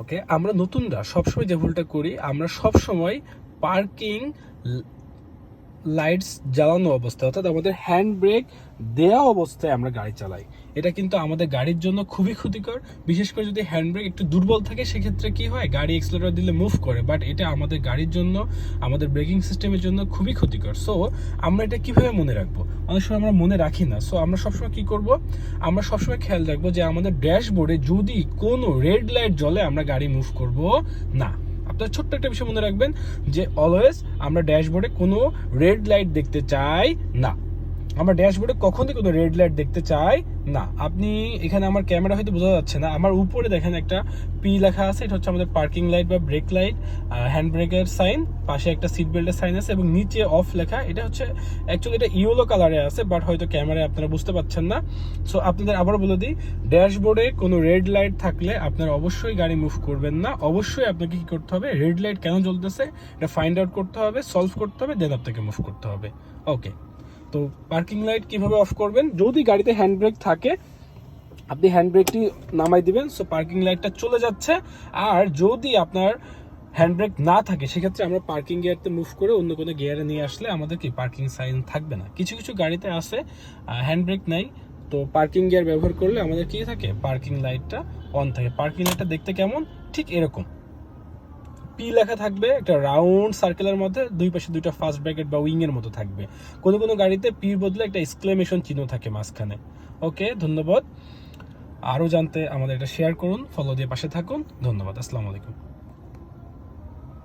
ওকে, আমরা নতুনরা সবসময় যে ভুলটা করি, আমরা সবসময় পার্কিং লাইটস জ্বালানো অবস্থায়, অর্থাৎ আমাদের হ্যান্ড ব্রেক দেওয়া অবস্থায় আমরা গাড়ি চালাই। এটা কিন্তু আমাদের গাড়ির জন্য খুবই ক্ষতিকর। বিশেষ করে যদি হ্যান্ড ব্রেক একটু দুর্বল থাকে, সেক্ষেত্রে কি হয়, গাড়ি এক্সেলারেটর দিলে মুভ করে, বাট এটা আমাদের গাড়ির জন্য, আমাদের ব্রেকিং সিস্টেমের জন্য খুবই ক্ষতিকর। সো আমরা এটা কিভাবে মনে রাখবো? অনেক সময় আমরা মনে রাখি না। সো আমরা সবসময় কি করব, আমরা সবসময় খেয়াল রাখবো যে আমাদের ড্যাশবোর্ডে যদি কোনো রেড লাইট জ্বলে, আমরা গাড়ি মুভ করব না। আপনার ছোট্ট একটা বিষয় মনে রাখবেন যে অলওয়েজ আমরা ড্যাশবোর্ডে কোনো রেড লাইট দেখতে চাই না। আমরা ড্যাশবোর্ডে কখনই কোনো রেড লাইট দেখতে চাই না। আপনি এখানে, আমার ক্যামেরা হয়তো বোঝা যাচ্ছে না, আমার উপরে দেখেন একটা পি লেখা আছে, এটা হচ্ছে আমাদের পার্কিং লাইট বা ব্রেক লাইট, হ্যান্ড ব্রেকের সাইন, পাশে একটা সিট বেল্টের সাইন আছে এবং নিচে অফ লেখা। এটা হচ্ছে অ্যাকচুয়ালি এটা ইয়েলো কালারে আছে, বাট হয়তো ক্যামেরায় আপনারা বুঝতে পারছেন না। সো আপনাদের আবারও বলে দিই, ড্যাশবোর্ডে কোনো রেড লাইট থাকলে আপনারা অবশ্যই গাড়ি মুভ করবেন না। অবশ্যই আপনাকে কি করতে হবে, রেড লাইট কেন জ্বলতেছে এটা ফাইন্ড আউট করতে হবে, সলভ করতে হবে, দেন আপনাকে মুভ করতে হবে। ওকে, তো পার্কিং লাইট কিভাবে অফ করবেন? যদি গাড়িতে হ্যান্ড ব্রেক থাকে, আপনি হ্যান্ড ব্রেকটি নামাই দিবেন, সো পার্কিং লাইটটা চলে যাচ্ছে। আর যদি আপনার হ্যান্ড ব্রেক না থাকে, সেক্ষেত্রে আমরা পার্কিং গিয়ারতে মুভ করে অন্য কোনো গিয়ারে নিয়ে আসলে আমাদের কি পার্কিং সাইন থাকবে না। কিছু কিছু গাড়িতে আছে হ্যান্ড ব্রেক নাই, তো পার্কিং গিয়ার ব্যবহার করলে আমাদের কি থাকে, পার্কিং লাইটটা অন থাকে। পার্কিং লাইটটা দেখতে কেমন? ঠিক এরকম পি লেখা থাকবে, একটা রাউন্ড সার্কেলের মধ্যে দুই পাশে দুইটা ফার্স্ট ব্র্যাকেট বা উইং এর মতো থাকবে। কোনো কোনো গাড়িতে পির বদলে একটা এক্সক্লেমেশন চিহ্ন থাকে মাঝখানে। ওকে, ধন্যবাদ। আরও জানতে আমাদের এটা শেয়ার করুন, ফলো দিয়ে পাশে থাকুন। ধন্যবাদ, আসসালামু আলাইকুম।